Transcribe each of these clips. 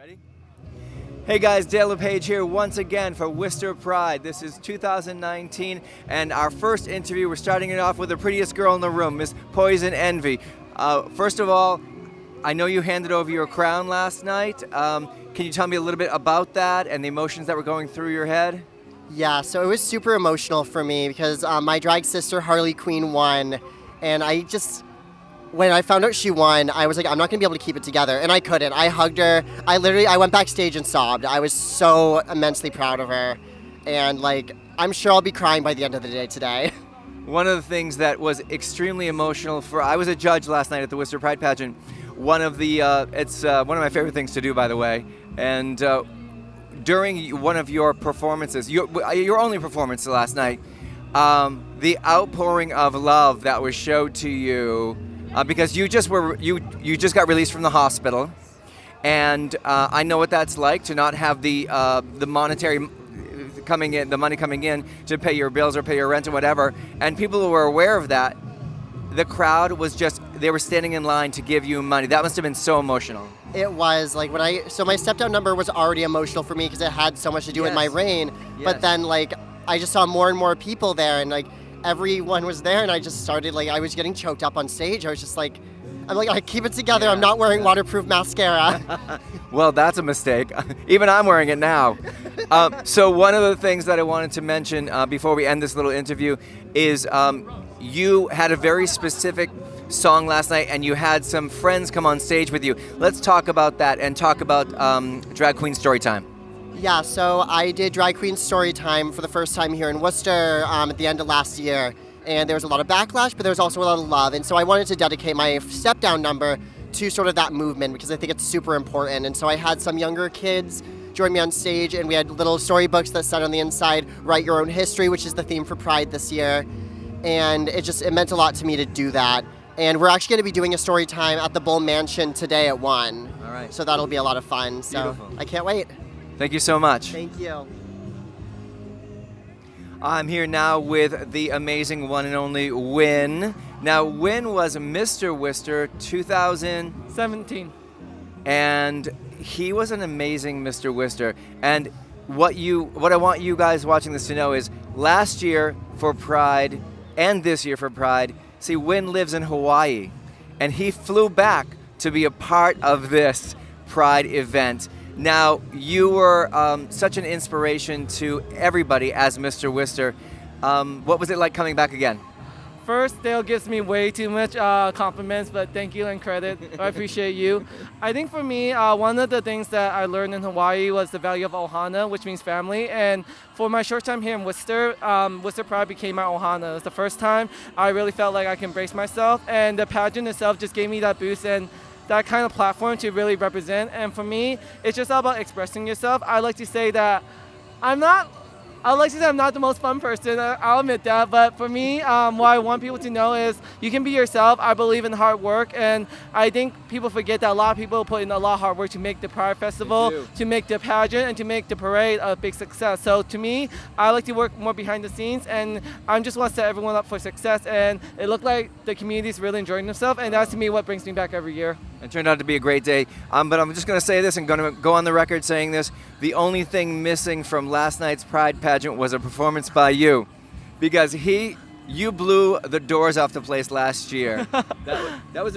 Ready? Hey guys, Dale LePage here once again for Worcester Pride. This is 2019 and our first interview. We're starting it off with the prettiest girl in the room, Miss Poison Envy. First of all, I know you handed over your crown last night. Can you tell me a little bit about that and the emotions that were going through your head? Yeah, so it was super emotional for me because my drag sister Harley Quinn won, and when I found out she won, I was like, I'm not gonna be able to keep it together, and I couldn't. I hugged her. I went backstage and sobbed. I was so immensely proud of her, and I'm sure I'll be crying by the end of the day today. One of the things that was extremely emotional I was a judge last night at the Worcester Pride pageant. It's one of my favorite things to do, by the way, and during one of your performances, your only performance last night, the outpouring of love that was showed to you. Because you just got released from the hospital, and I know what that's like to not have the money coming in to pay your bills or pay your rent or whatever. And people who were aware of that, the crowd they were standing in line to give you money. That must have been so emotional. It was so my step down number was already emotional for me because it had so much to do with my reign. Yes. But then I just saw more and more people there, and everyone was there, and I just started I was getting choked up on stage. I was just I keep it together. Yeah. I'm not wearing waterproof mascara. Well, that's a mistake. Even I'm wearing it now. So one of the things that I wanted to mention before we end this little interview is you had a very specific song last night, and you had some friends come on stage with you. Let's talk about that and talk about Drag Queen Storytime. Yeah, so I did Drag Queen Storytime for the first time here in Worcester at the end of last year, and there was a lot of backlash, but there was also a lot of love, and so I wanted to dedicate my step down number to sort of that movement because I think it's super important. And so I had some younger kids join me on stage, and we had little storybooks that said on the inside, "Write Your Own History," which is the theme for Pride this year, and it meant a lot to me to do that. And we're actually going to be doing a story time at the Bull Mansion today at 1. All right. So that'll be a lot of fun. So Beautiful. I can't wait. Thank you so much. Thank you. I'm here now with the amazing one and only Win. Now, Win was Mr. Worcester 2017, and he was an amazing Mr. Worcester. And what I want you guys watching this to know is last year for Pride and this year for Pride, see, Win lives in Hawaii, and he flew back to be a part of this Pride event. Now, you were such an inspiration to everybody as Mr. Worcester. What was it like coming back again? First, Dale gives me way too much compliments, but thank you and credit. I appreciate you. I think for me, one of the things that I learned in Hawaii was the value of ohana, which means family. And for my short time here in Worcester, Worcester Pride became my ohana. It was the first time I really felt like I could embrace myself, and the pageant itself just gave me that boost and that kind of platform to really represent. And for me, it's just all about expressing yourself. I like to say that I'm not the most fun person, I'll admit that, but for me, what I want people to know is you can be yourself. I believe in hard work, and I think people forget that a lot of people put in a lot of hard work to make the Pride Festival, to make the pageant, and to make the parade a big success. So to me, I like to work more behind the scenes, and I just want to set everyone up for success, and it looked like the community is really enjoying themselves, and that's to me what brings me back every year. It turned out to be a great day, but I'm just going to say this and going to go on the record saying this. The only thing missing from last night's Pride pageant was a performance by you, because you blew the doors off the place last year. that was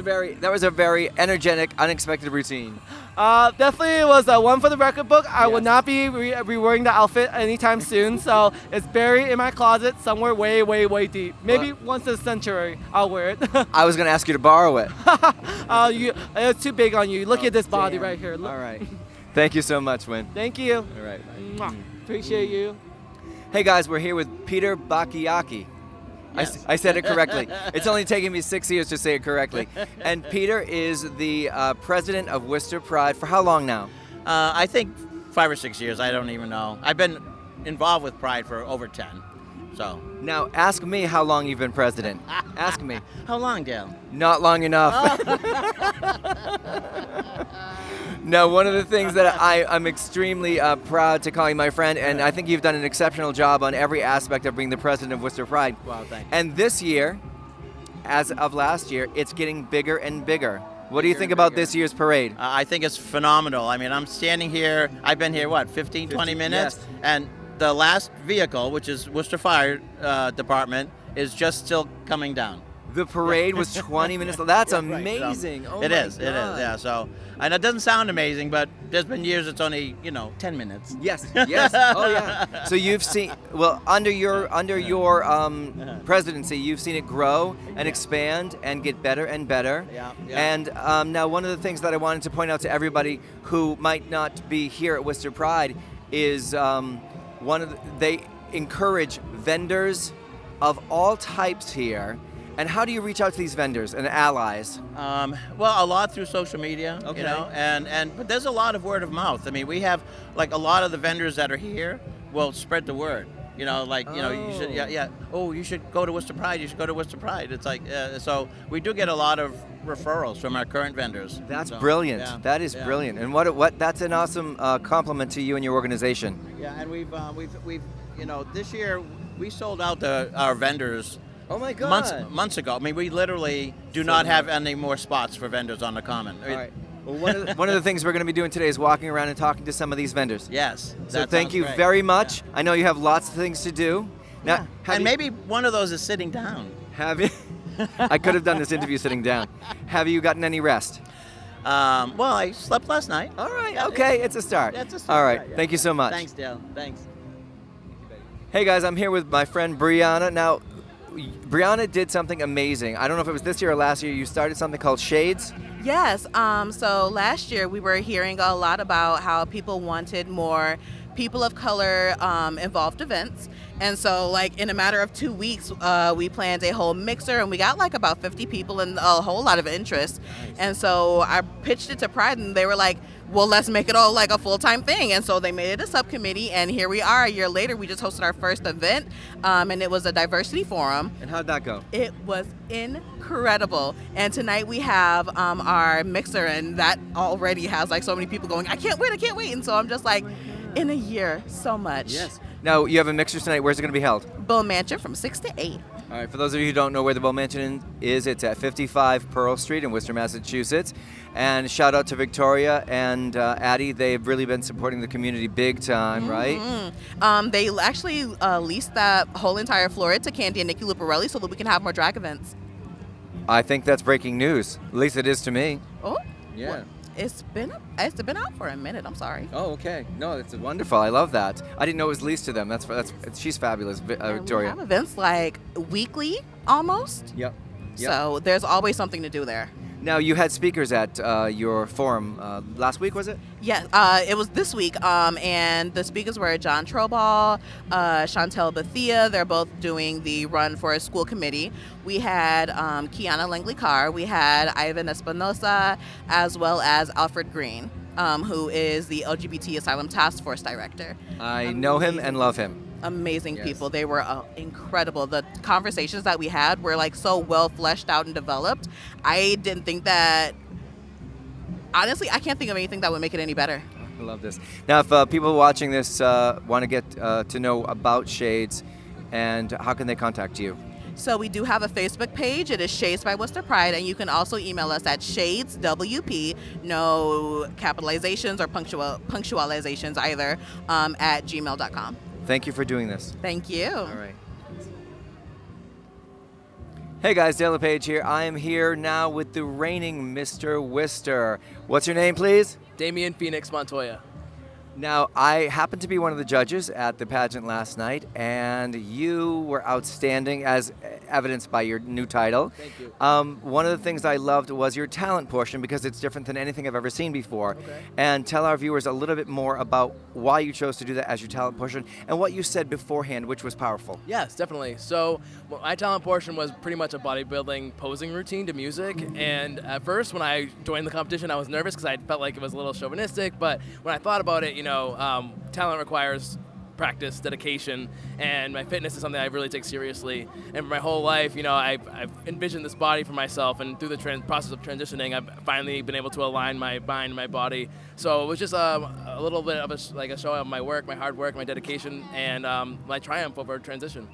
a very energetic, unexpected routine. Definitely it was one for the record book. I will not be re-wearing the outfit anytime soon, so it's buried in my closet somewhere way, way, way deep. Maybe once a century I'll wear it. I was going to ask you to borrow it. It's too big on you. Look at this body right here. Look. All right. Thank you so much, Win. Thank you. All right. Mwah. Appreciate you. Hey guys, we're here with Peter Bakayaki. Yes. I said it correctly. It's only taken me 6 years to say it correctly. And Peter is the president of Worcester Pride for how long now? I think 5 or 6 years. I don't even know. I've been involved with Pride for over 10. So. Now, ask me how long you've been president. Ask me. How long, Dale? Not long enough. Now, one of the things that I'm extremely proud to call you my friend, and I think you've done an exceptional job on every aspect of being the president of Worcester Pride. Wow, thank you. And this year, as of last year, it's getting bigger and bigger. What do you think about this year's parade? I think it's phenomenal. I mean, I'm standing here. I've been here, what, 15, 20 minutes? yes. And the last vehicle, which is Worcester Fire Department, is just still coming down. The parade was 20 minutes. That's Yeah, right. amazing. So Oh it my is. It is. God. Yeah. So, and it doesn't sound amazing, but there's been years it's only 10 minutes. Yes, yes. Oh yeah. So you've seen, well, under your presidency, you've seen it grow and expand and get better and better. Yeah, yeah. And now one of the things that I wanted to point out to everybody who might not be here at Worcester Pride is they encourage vendors of all types here. And how do you reach out to these vendors and allies? Well, a lot through social media, Okay. but there's a lot of word of mouth. I mean, we have like a lot of the vendors that are here will spread the word. You should, yeah. Oh, you should go to Worcester Pride. You should go to Worcester Pride. It's like, so we do get a lot of referrals from our current vendors. That's So, brilliant. yeah, That is yeah. brilliant. And what that's an awesome compliment to you and your organization. Yeah, and we've this year we sold out our vendors. Oh my Months ago. I mean, we literally do not have any more spots for vendors on the common. All right. Well, one of the things we're going to be doing today is walking around and talking to some of these vendors. Yes. So that thank sounds you great. very much. Yeah. I know you have lots of things to do. Now, have And you- maybe one of those is sitting down. have you? I could have done this interview sitting down. Have you gotten any rest? Well, I slept last night. All right. Okay, it's a start. That's a start. All right. Yeah. Thank you so much. Thanks, Dale. Thanks. Hey guys, I'm here with my friend Brianna. Now, Brianna did something amazing. I don't know if it was this year or last year. You started something called Shades. Yes. So last year we were hearing a lot about how people wanted more people of color involved events. And so, like, in a matter of 2 weeks, we planned a whole mixer, and we got like about 50 people and a whole lot of interest. And so I pitched it to Pride, and they were like, well, let's make it all like a full-time thing. And so they made it a subcommittee, and here we are a year later. We just hosted our first event, and it was a diversity forum. And how'd that go? It was incredible. And tonight we have our mixer, and that already has like so many people going, I can't wait. And so I'm just like, in a year, so much. Now, you have a mixer tonight. Where's it going to be held? Bull Mansion from 6 to 8. All right, for those of you who don't know where the Bull Mansion is, it's at 55 Pearl Street in Worcester, Massachusetts. And shout out to Victoria and Addie. They've really been supporting the community big time, right? They actually leased that whole entire floor to Candy and Nikki Luparelli so that we can have more drag events. I think that's breaking news. At least it is to me. Oh, Yeah. it's been out for a minute. I'm sorry. Oh, okay. No, it's wonderful. I love that. I didn't know it was leased to them. She's fabulous, We Victoria. have events like weekly almost. Yep. So there's always something to do there. Now, you had speakers at your forum last week, was it? Yeah, it was this week, and the speakers were John Troball, Chantel Bethia. They're both doing the run for a school committee. We had Kiana Langley-Carr. We had Ivan Espinosa, as well as Alfred Green, who is the LGBT Asylum Task Force Director. I know him and love him. Amazing Yes. people. They were incredible. The conversations that we had were like so well fleshed out and developed. I didn't think that, honestly, I can't think of anything that would make it any better. I love this. Now, if people watching this want to get to know about Shades, and how can they contact you? So we do have a Facebook page. It is Shades by Worcester Pride, and you can also email us at shadeswp, no capitalizations or punctualizations either, at gmail.com. Thank you for doing this. Thank you. All right. Hey guys, Dale LePage here. I am here now with the reigning Mr. Worcester. What's your name, please? Damian Phoenix Montoya. Now, I happened to be one of the judges at the pageant last night, and you were outstanding, as evidenced by your new title. Thank you. One of the things I loved was your talent portion, because it's different than anything I've ever seen before. Okay. And tell our viewers a little bit more about why you chose to do that as your talent portion, and what you said beforehand, which was powerful. Yes, definitely. So my talent portion was pretty much a bodybuilding posing routine to music. And at first, when I joined the competition, I was nervous because I felt like it was a little chauvinistic. But when I thought about it, talent requires practice, dedication, and my fitness is something I really take seriously. And for my whole life, I've envisioned this body for myself, and through the process of transitioning, I've finally been able to align my mind and my body. So it was just a little bit of a show of my work, my hard work, my dedication, and my triumph over transition.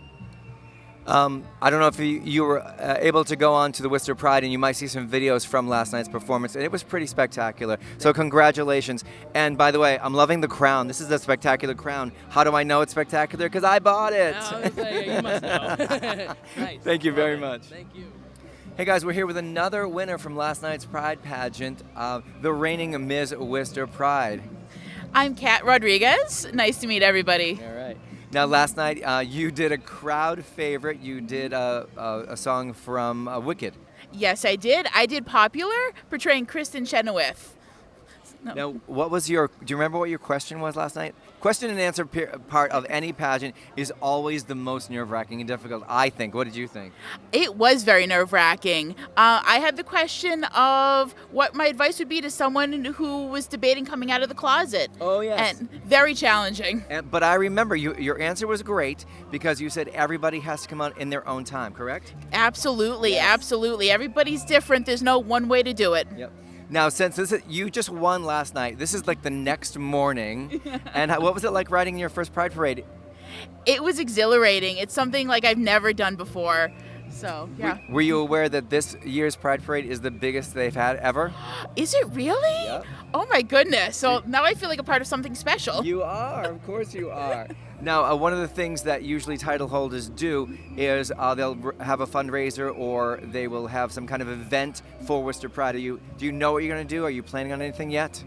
I don't know if you were able to go on to the Worcester Pride, and you might see some videos from last night's performance, and it was pretty spectacular. So congratulations. And by the way, I'm loving the crown. This is a spectacular crown. How do I know it's spectacular? Because I bought it. You must know. Nice. Thank you very much. Thank you. Hey guys, we're here with another winner from last night's Pride pageant, the reigning Ms. Worcester Pride. I'm Kat Rodriguez. Nice to meet everybody. All right. Now, last night you did a crowd favorite. You did a song from Wicked. Yes, I did. I did Popular, portraying Kristen Chenoweth. No. Now, what was your? Do you remember what your question was last night? Question and answer part of any pageant is always the most nerve-wracking and difficult, I think. What did you think? It was very nerve-wracking. I had the question of what my advice would be to someone who was debating coming out of the closet. Oh, yes. And very challenging. But I remember your answer was great because you said everybody has to come out in their own time, correct? Absolutely, Yes. absolutely. Everybody's different. There's no one way to do it. Yep. Now, since you just won last night, this is like the next morning. And what was it like riding in your first Pride Parade? It was exhilarating. It's something like I've never done before. So, yeah. Were you aware that this year's Pride Parade is the biggest they've had ever? Is it really? Yep. Oh my goodness. So now I feel like a part of something special. You are, of course you are. Now, one of the things that usually title holders do is they'll have a fundraiser or they will have some kind of event for Worcester Pride. Do you know what you're going to do? Are you planning on anything yet?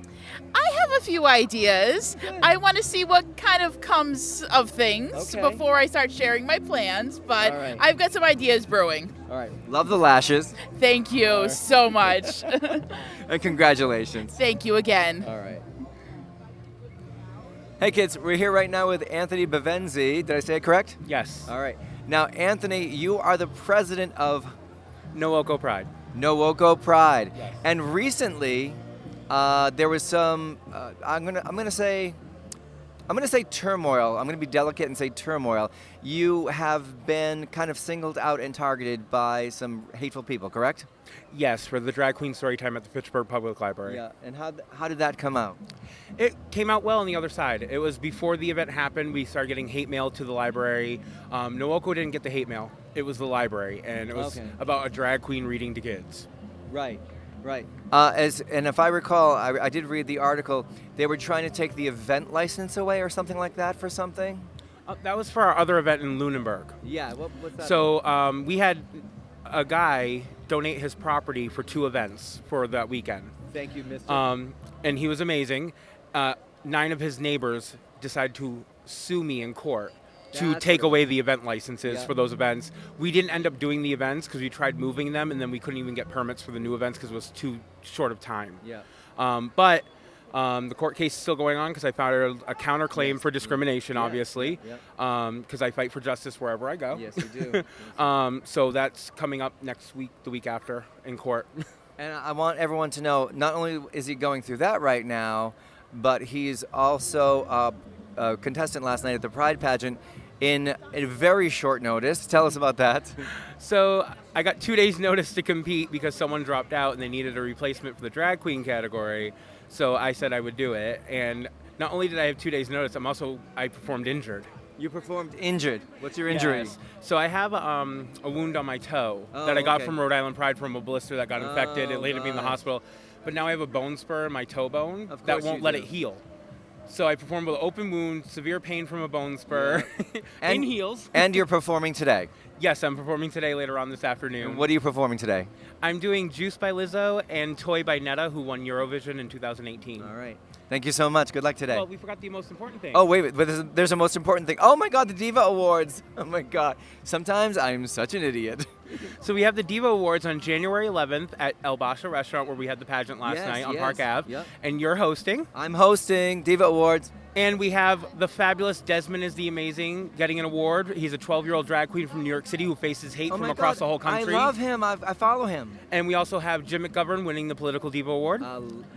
I have a few ideas. I want to see what kind of comes of things Okay. before I start sharing my plans, but All right. I've got some ideas brewing. All right. Love the lashes. Thank you so much. And congratulations. Thank you again. All right. Hey kids, we're here right now with Anthony Bevenzi. Did I say it correct? Yes. All right. Now, Anthony, you are the president of Nooko Pride. Nooko Pride. Yes. And recently, there was some. I'm gonna say turmoil. I'm gonna be delicate and say turmoil. You have been kind of singled out and targeted by some hateful people, correct? Yes, for the drag queen story time at the Fitchburg Public Library. Yeah. And how did that come out? It came out well on the other side. It was before the event happened. We started getting hate mail to the library. Nooko didn't get the hate mail. It was the library, and it was Okay. about a drag queen reading to kids. Right. Right. And if I recall, I did read the article. They were trying to take the event license away or something like that for something. That was for our other event in Lunenburg. Yeah. What's that? So we had a guy donate his property for 2 events for that weekend. Thank you, Mr. And he was amazing. 9 of his neighbors decided to sue me in court to That's take what it away the event licenses Yeah. for those events. We didn't end up doing the events because we tried moving them, and then we couldn't even get permits for the new events because it was too short of time. Yeah. But the court case is still going on because I filed a counterclaim for discrimination, Yeah. obviously, Yeah. because I fight for justice wherever I go. Yes, you do. So that's coming up next week, the week after, in court. And I want everyone to know, not only is he going through that right now, but he's also a contestant last night at the Pride pageant in a very short notice. Tell us about that. So I got 2 days notice to compete because someone dropped out and they needed a replacement for the drag queen category. So I said I would do it. And not only did I have 2 days notice, I performed injured. You performed injured. What's your injury? Yes. So I have a wound on my toe Oh, that I got okay. from Rhode Island Pride from a blister that got infected. It landed me in the right. hospital. But now I have a bone spur in my toe bone Of that course won't you let do. it heal. So I performed with an open wound, severe pain from a bone spur, in heels. And you're performing today. Yes, I'm performing today later on this afternoon. And what are you performing today? I'm doing Juice by Lizzo and Toy by Netta, who won Eurovision in 2018. All right. Thank you so much. Good luck today. Well, we forgot the most important thing. Oh, wait, but there's a most important thing. Oh my God, the Diva Awards. Oh my God. Sometimes I'm such an idiot. So we have the Diva Awards on January 11th at El Basha Restaurant, where we had the pageant last Yes, night on yes, Park Ave. yep. And you're hosting. I'm hosting Diva Awards. And we have the fabulous Desmond is the Amazing getting an award. He's a 12-year-old drag queen from New York City who faces hate Oh from my across God, the whole country. I love him. I follow him. And we also have Jim McGovern winning the Political Diva Award.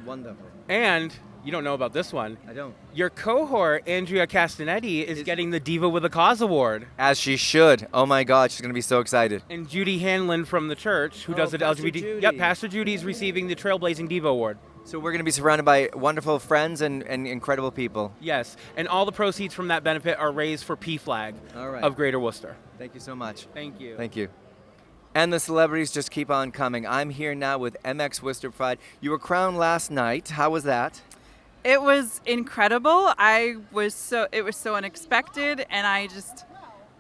Wonderful. And you don't know about this one. I don't. Your cohort, Andrea Castanetti, is getting the Diva with a Cause Award. As she should. Oh my God, she's going to be so excited. And Judy Hanlon from the church, who Oh, does the Pastor LGBT. Judy. Yep, Pastor Judy is receiving the Trailblazing Diva Award. So we're going to be surrounded by wonderful friends and incredible people. Yes, and all the proceeds from that benefit are raised for PFLAG All right. of Greater Worcester. Thank you so much. Thank you. Thank you. And the celebrities just keep on coming. I'm here now with MX Worcester Pride. You were crowned last night. How was that? It was incredible. It was so unexpected, and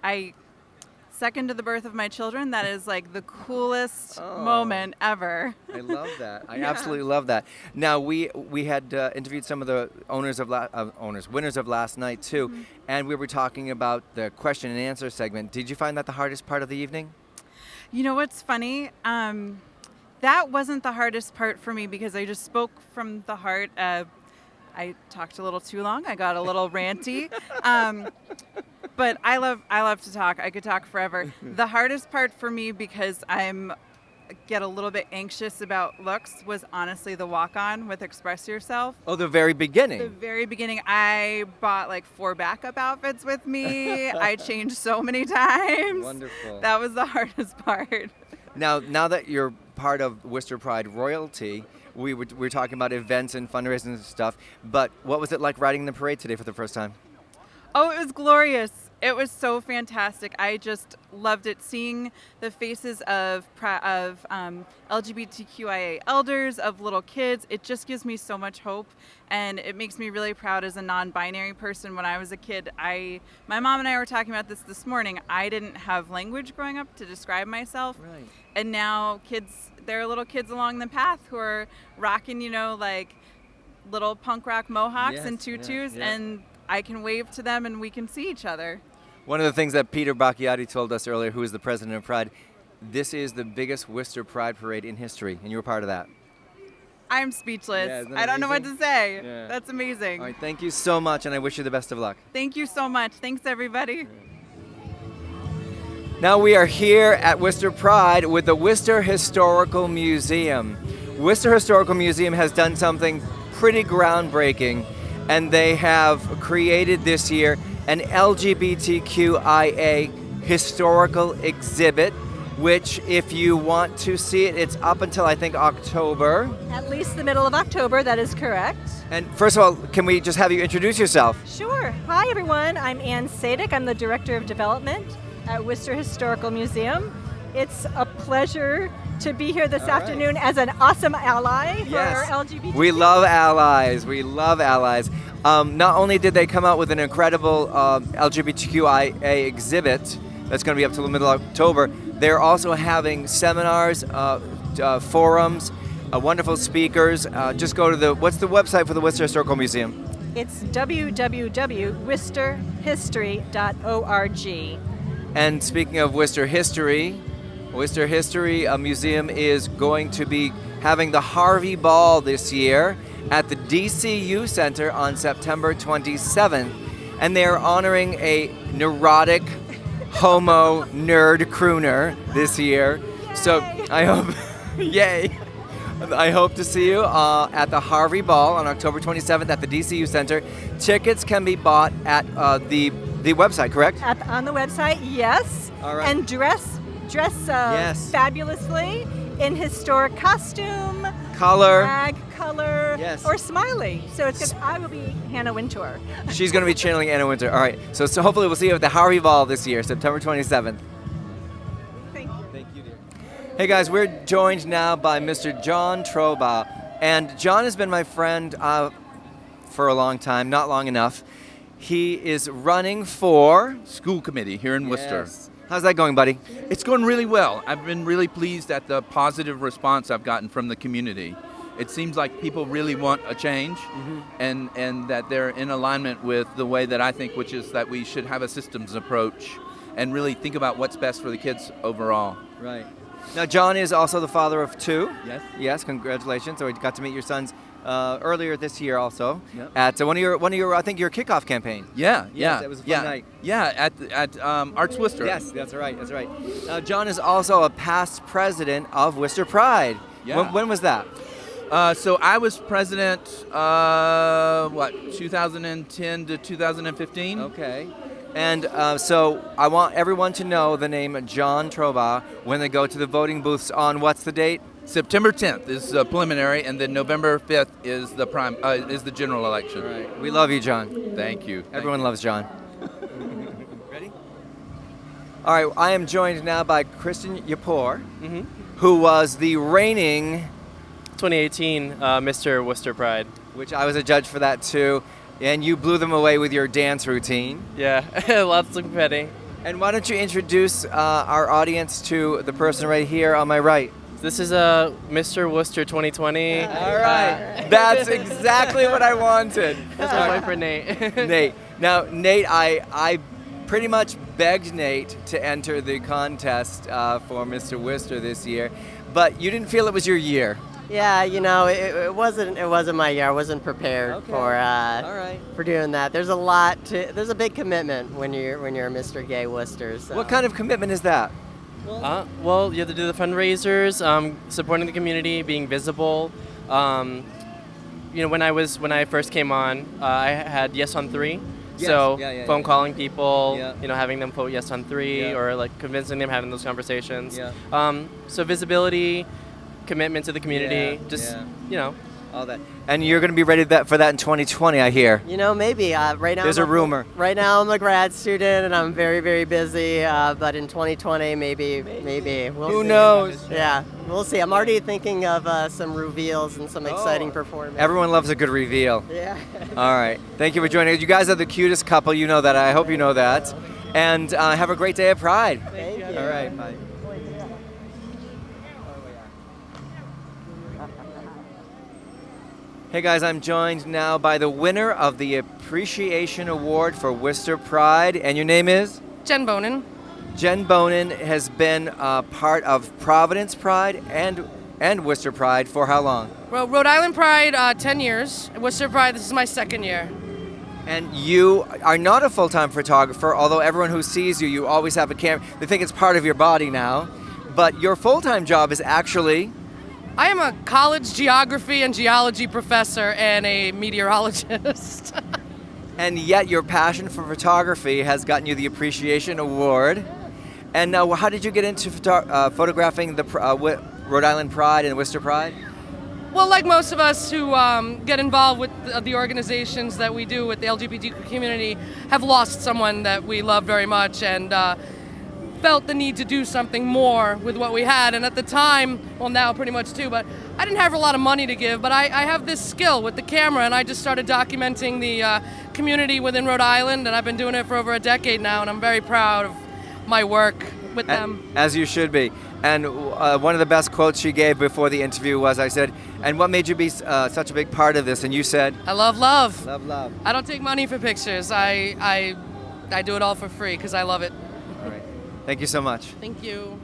I second to the birth of my children, that is like the coolest moment ever. I love that. I absolutely love that. Now we had interviewed some of the winners of last night too, and we were talking about the question and answer segment. Did you find that the hardest part of the evening? You know what's funny? That wasn't the hardest part for me because I just spoke from the heart. I talked a little too long. I got a little ranty. But I love to talk. I could talk forever. The hardest part for me, because get a little bit anxious about looks, was honestly the walk-on with Express Yourself. Oh, the very beginning. The very beginning. I bought like 4 backup outfits with me. I changed so many times. Wonderful. That was the hardest part. Now that you're part of Worcester Pride royalty, we were talking about events and fundraising and stuff, but what was it like riding the parade today for the first time? Oh, it was glorious. It was so fantastic. I just loved it. Seeing the faces of LGBTQIA elders, of little kids, it just gives me so much hope, and it makes me really proud as a non-binary person. When I was a kid, my mom and I were talking about this morning. I didn't have language growing up to describe myself, Right. And now there are little kids along the path who are rocking, like little punk rock mohawks Yes, and tutus, yeah. and I can wave to them and we can see each other. One of the things that Peter Bacchiati told us earlier, who is the president of Pride, this is the biggest Worcester Pride parade in history, and you were part of that. I'm speechless. Yeah, isn't that I don't know what amazing? to say. Yeah. That's amazing. All right, thank you so much, and I wish you the best of luck. Thank you so much. Thanks, everybody. Now we are here at Worcester Pride with the Worcester Historical Museum. Worcester Historical Museum has done something pretty groundbreaking, and they have created this year an LGBTQIA historical exhibit, which if you want to see it, it's up until I think October. At least the middle of October, that is correct. And first of all, can we just have you introduce yourself? Sure. Hi, everyone. I'm Ann Sadek. I'm the Director of Development at Worcester Historical Museum. It's a pleasure to be here this afternoon as an awesome ally for LGBT. We love allies. We love allies. Not only did they come out with an incredible LGBTQIA exhibit that's going to be up till the middle of October, they're also having seminars, forums, wonderful speakers. Just go to what's the website for the Worcester Historical Museum? It's www.worcesterhistory.org. And speaking of Worcester History Museum is going to be having the Harvey Ball this year at the DCU Center on September 27th. And they're honoring a neurotic homo nerd crooner this year. Yay. So I hope, yay! I hope to see you at the Harvey Ball on October 27th at the DCU Center. Tickets can be bought at the website, correct? On the website, yes. All right. And dress Yes. fabulously in historic costume, Color. flag, color, Yes. or smiley. So I will be Hannah Wintour. She's going to be channeling Anna Wintour. All right. So hopefully we'll see you at the Harvey Ball this year, September 27th. Thank you. Thank you, dear. Hey, guys, we're joined now by Mr. John Troba. And John has been my friend for a long time, not long enough. He is running for School committee here in Worcester. Yes. How's that going, buddy? It's going really well. I've been really pleased at the positive response I've gotten from the community. It seems like people really want a change, and that they're in alignment with the way that I think, which is that we should have a systems approach and really think about what's best for the kids overall. Right. Now, John is also the father of 2. Yes. Yes, congratulations. So we got to meet your sons earlier this year also Yep. at one of your I think your kickoff campaign. Yeah, Yes, it was a fun night. Yeah, at Arts Worcester. Yes, that's right. That's right. Now, John is also a past president of Worcester Pride. Yeah. When was that? So I was president, 2010 to 2015? Okay. And so I want everyone to know the name John Troba when they go to the voting booths on what's the date? September 10th is preliminary, and then November 5th is the general election. All right. We love you, John. Thank you. Everyone loves John. Ready? All right. I am joined now by Kristen Yapor, who was the reigning 2018 Mr. Worcester Pride. which I was a judge for that too. And you blew them away with your dance routine. Yeah, lots of confetti. And why don't you introduce our audience to the person right here on my right? This is Mr. Worcester 2020. All right. That's exactly what I wanted. That's my boyfriend, Nate. Nate. Now, Nate, I pretty much begged Nate to enter the contest for Mr. Worcester this year, but you didn't feel it was your year. Yeah, you know, it wasn't my year. I wasn't prepared for doing that. There's there's a big commitment when you're a Mr. Gay Worcester. So. What kind of commitment is that? Well, you have to do the fundraisers, supporting the community, being visible. You know, when I first came on, I had Yes on 3. Yes. So Yeah, phone calling people, Yeah. you know, having them vote Yes on 3, Yeah. or like convincing them, having those conversations. Yeah. So visibility, commitment to the community, you know. All that. And you're going to be ready for that in 2020, I hear. You know, maybe right now. There's a rumor. Right now, I'm a grad student and I'm very, very busy. But in 2020, maybe. We'll Who see. knows? Yeah, we'll see. I'm already thinking of some reveals and some exciting performances. Everyone loves a good reveal. Yeah. All right. Thank you for joining us. You guys are the cutest couple. You know that. I hope you know that. And have a great day at Pride. Thank you. All right. Bye. Hey guys, I'm joined now by the winner of the Appreciation Award for Worcester Pride, and your name is? Jen Bonin. Jen Bonin has been part of Providence Pride and Worcester Pride for how long? Well, Rhode Island Pride, 10 years. Worcester Pride, this is my second year. And you are not a full-time photographer, although everyone who sees you, you always have a camera. They think it's part of your body now. But your full-time job is actually... I am a college geography and geology professor and a meteorologist. And yet your passion for photography has gotten you the Appreciation Award. And now, how did you get into photographing the Rhode Island Pride and Worcester Pride? Well, like most of us who get involved with the organizations that we do with the LGBT community, have lost someone that we love very much and felt the need to do something more with what we had. And at the time, well now pretty much too, but I didn't have a lot of money to give, but I have this skill with the camera, and I just started documenting the community within Rhode Island, and I've been doing it for over a decade now, and I'm very proud of my work with them. As you should be. And one of the best quotes she gave before the interview was, I said, and what made you be such a big part of this? And you said? I love love. Love love. I don't take money for pictures. I do it all for free because I love it. All right. Thank you so much. Thank you.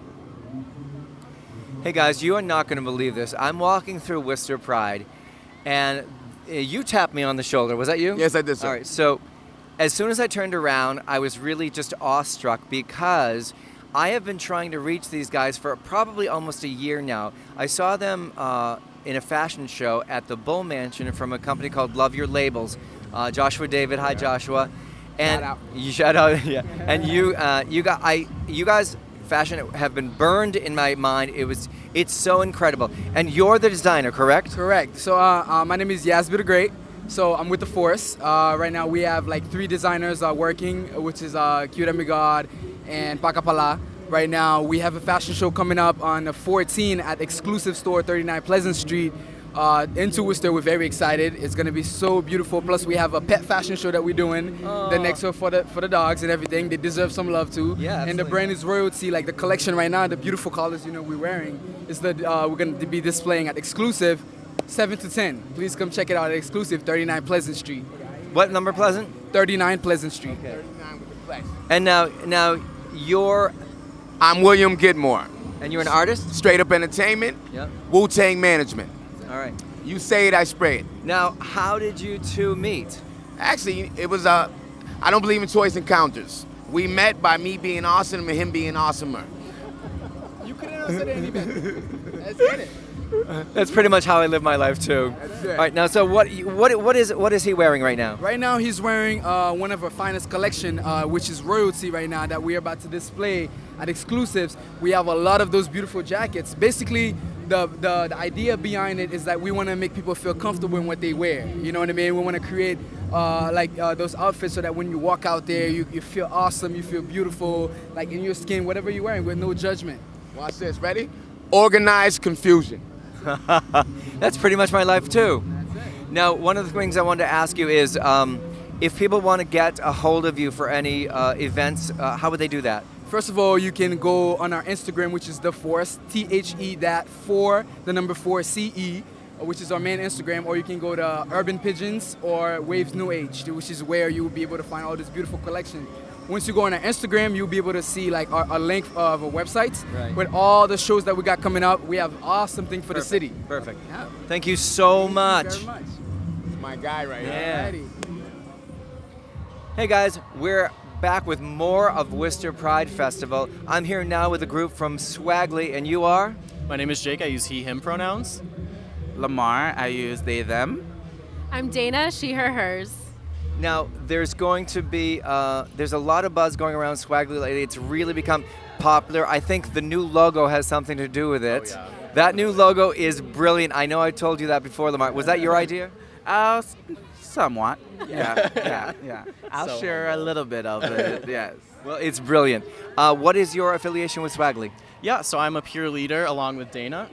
Hey guys, you are not going to believe this. I'm walking through Worcester Pride, and you tapped me on the shoulder. Was that you? Yes, I did, sir. All right. So as soon as I turned around, I was really just awestruck because I have been trying to reach these guys for probably almost a year now. I saw them in a fashion show at the Bull Mansion from a company called Love Your Labels. Joshua David, hi Joshua. And Shout out. You shout out, yeah. And you guys, fashion have been burned in my mind. It's so incredible. And you're the designer, correct? Correct. So my name is Yasby the Great. So I'm with the Force. Right now we have like 3 designers working, which is Kyura Migod and Pakapala. Right now we have a fashion show coming up on the 14th at exclusive store 39 Pleasant Street. Into Worcester, we're very excited. It's gonna be so beautiful. Plus, we have a pet fashion show that we're doing. The next one for the dogs and everything. They deserve some love too. Yeah, and the brand is royalty. Like the collection right now, the beautiful colors we're wearing is the we're gonna be displaying at exclusive 7 to 10. Please come check it out at exclusive 39 Pleasant Street. What number, Pleasant? 39 Pleasant Street. Okay. 39 with the flex. And now you're... I'm William Gidmore. And you're an artist? Straight Up Entertainment. Yep. Wu-Tang Management. All right. You say it, I spray it. Now, how did you two meet? Actually, it was I don't believe in choice encounters. We met by me being awesome and him being awesomer. You couldn't have said it any better. Let's get it. That's pretty much how I live my life too. That's it. All right, now so what is he wearing right now? Right now he's wearing one of our finest collection, which is royalty right now that we're about to display at exclusives. We have a lot of those beautiful jackets. Basically, the idea behind it is that we want to make people feel comfortable in what they wear. You know what I mean? We want to create those outfits so that when you walk out there, you feel awesome, you feel beautiful, like in your skin, whatever you're wearing, with no judgment. Watch this. Ready? Organized confusion. That's pretty much my life too. Now, one of the things I wanted to ask you is, if people want to get a hold of you for any events, how would they do that? First of all, you can go on our Instagram, which is The Force, THE4CE, which is our main Instagram, or you can go to Urban Pigeons or Waves New Age, which is where you will be able to find all this beautiful collection. Once you go on our Instagram, you'll be able to see like a link of a website with all the shows that we got coming up. We have awesome thing for the city. Perfect. Yeah. Thank you so much. Thank you very much. It's my guy right Yeah. here. Hey guys, we're back with more of Worcester Pride Festival. I'm here now with a group from Swaggly, and you are? My name is Jake. I use he, him pronouns. Lamar, I use they, them. I'm Dana, she, her, hers. Now, there's going to be, there's a lot of buzz going around Swaggly lately. It's really become popular. I think the new logo has something to do with it. Oh, yeah. That new logo is brilliant. I know I told you that before, Lamar. Was that your idea? Somewhat. Yeah. I'll share a little bit of it, yes. Well, it's brilliant. What is your affiliation with Swaggly? Yeah, so I'm a peer leader along with Dana.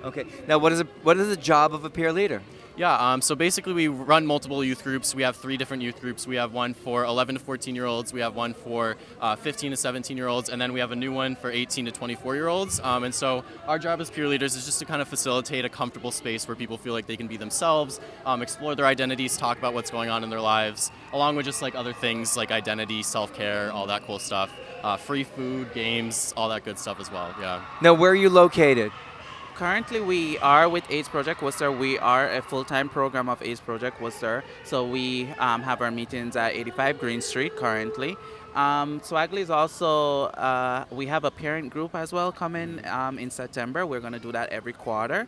Okay. Now, what is the job of a peer leader? Yeah, so basically we run multiple youth groups. We have 3 different youth groups. We have one for 11 to 14-year-olds. We have one for 15 to 17-year-olds. And then we have a new one for 18 to 24-year-olds. And so our job as peer leaders is just to kind of facilitate a comfortable space where people feel like they can be themselves, explore their identities, talk about what's going on in their lives, along with just like other things like identity, self-care, all that cool stuff. Free food, games, all that good stuff as well, yeah. Now, where are you located? Currently, we are with AIDS Project Worcester. We are a full-time program of AIDS Project Worcester. So we have our meetings at 85 Green Street currently. Swaggly is also, we have a parent group as well coming in September. We're going to do that every quarter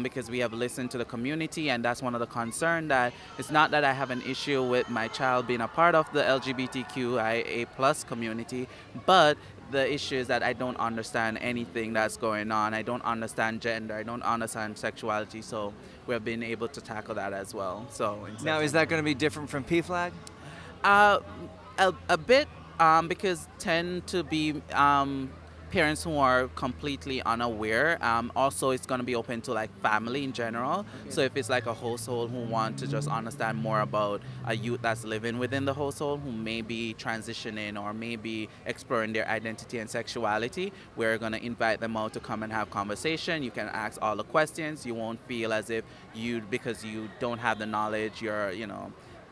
because we have listened to the community, and that's one of the concerns, that it's not that I have an issue with my child being a part of the LGBTQIA+ community, but the issue is that I don't understand anything that's going on. I don't understand gender. I don't understand sexuality. So we've been able to tackle that as well. So now, is that going to be different from PFLAG? A bit, because tend to be parents who are completely unaware. Also, it's going to be open to like family in general. So if it's like a household who want to just understand more about a youth that's living within the household who may be transitioning or maybe exploring their identity and sexuality, we're going to invite them out to come and have conversation. You can ask all the questions. You won't feel as if because you don't have the knowledge, you're,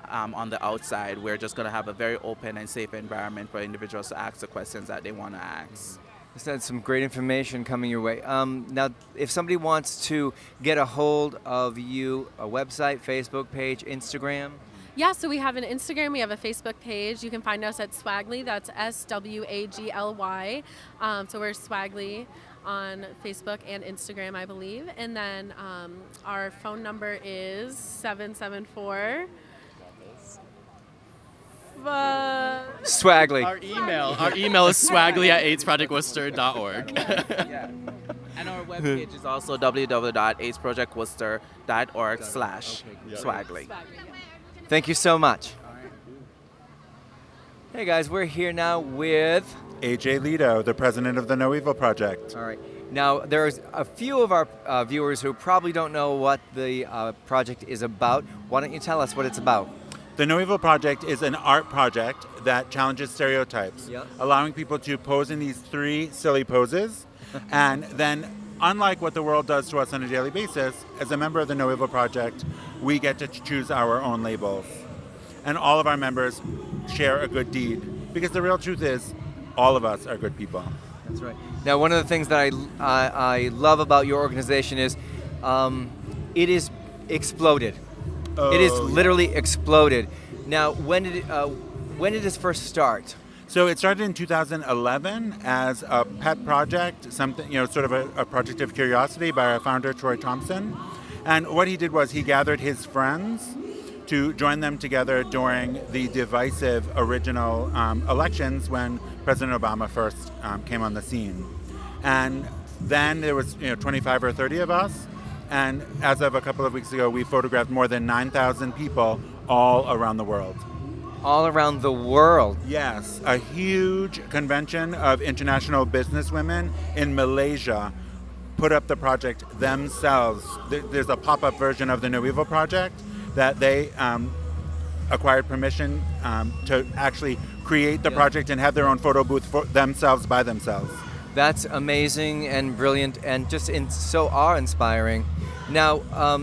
on the outside. We're just going to have a very open and safe environment for individuals to ask the questions that they want to ask. That's some great information coming your way. Now, if somebody wants to get a hold of you, a website, Facebook page, Instagram? Yeah, so we have an Instagram, we have a Facebook page. You can find us at Swaggly, that's SWAGLY. So we're Swaggly on Facebook and Instagram, I believe. And then our phone number is 774. Swaggly. Our email is swaggly@aidsprojectworcester.org. And our webpage is also www.aidsprojectworcester.org/Swaggly. Thank you so much. Hey guys, we're here now with AJ Lido, the president of the No Evil Project. All right. Now, there's a few of our viewers who probably don't know what the project is about. Why don't you tell us what it's about? The No Evil Project is an art project that challenges stereotypes, allowing people to pose in these 3 silly poses. And then, unlike what the world does to us on a daily basis, as a member of the No Evil Project, we get to choose our own labels. And all of our members share a good deed. Because the real truth is, all of us are good people. That's right. Now, one of the things that I love about your organization is it is exploded. It is literally exploded. Now, when did this first start? So it started in 2011 as a pet project, something, sort of a project of curiosity by our founder, Troy Thompson. And what he did was he gathered his friends to join them together during the divisive original elections when President Obama first came on the scene. And Then there was 25 or 30 of us. And as of a couple of weeks ago, we photographed more than 9,000 people all around the world. All around the world? Yes. A huge convention of international businesswomen in Malaysia put up the project themselves. There's a pop-up version of the No Evil Project that they acquired permission to actually create the project and have their own photo booth for themselves by themselves. That's amazing and brilliant and just so awe-inspiring. Now,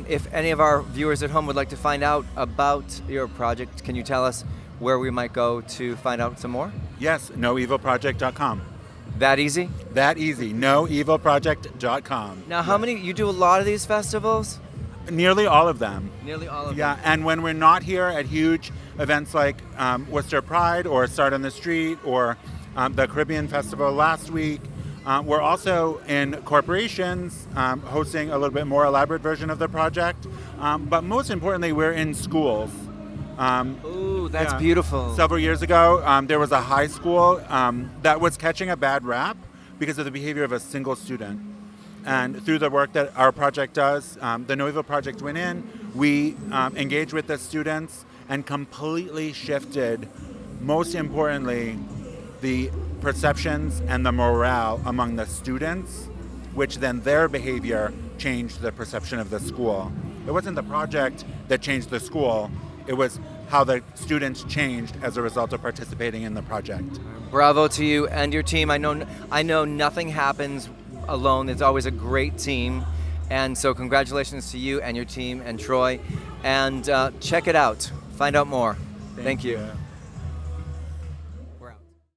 if any of our viewers at home would like to find out about your project, can you tell us where we might go to find out some more? Yes, noevilproject.com. That easy? That easy, noevilproject.com. Now, how many, you do a lot of these festivals? Nearly all of them. Nearly all of them. Yeah, and when we're not here at huge events like Worcester Pride or Start on the Street or the Caribbean Festival last week, we're also in corporations hosting a little bit more elaborate version of the project. But most importantly, we're in schools. Ooh, that's beautiful. Several years ago, there was a high school that was catching a bad rap because of the behavior of a single student. And through the work that our project does, the No Evil Project went in, we engaged with the students and completely shifted, most importantly, the perceptions and the morale among the students, which then their behavior changed the perception of the school. It wasn't the project that changed the school, it was how the students changed as a result of participating in the project. Bravo to you and your team. I know nothing happens alone. There's always a great team. And so congratulations to you and your team and Troy. And check it out. Find out more. Thank you.